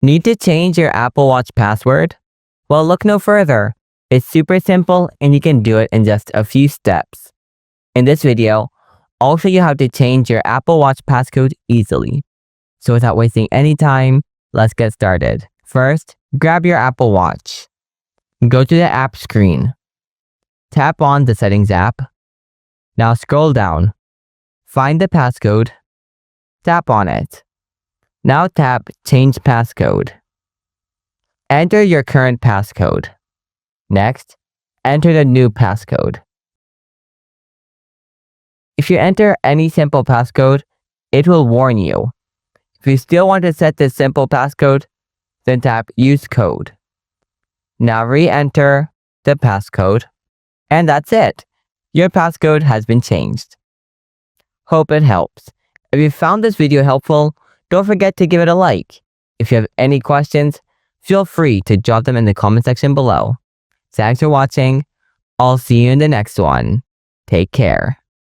Need to change your Apple Watch password? Well, look no further. It's super simple and you can do it in just a few steps. In this video, I'll show you how to change your Apple Watch passcode easily. So without wasting any time, let's get started. First, grab your Apple Watch. Go to the app screen. Tap on the Settings app. Now scroll down. Find the passcode. Tap on it. Now tap Change Passcode. Enter your current passcode. Next, enter the new passcode. If you enter any simple passcode, it will warn you. If you still want to set this simple passcode, then tap Use Code. Now re-enter the passcode, and that's it. Your passcode has been changed. Hope it helps. If you found this video helpful, don't forget to give it a like. If you have any questions, feel free to drop them in the comment section below. Thanks for watching. I'll see you in the next one. Take care.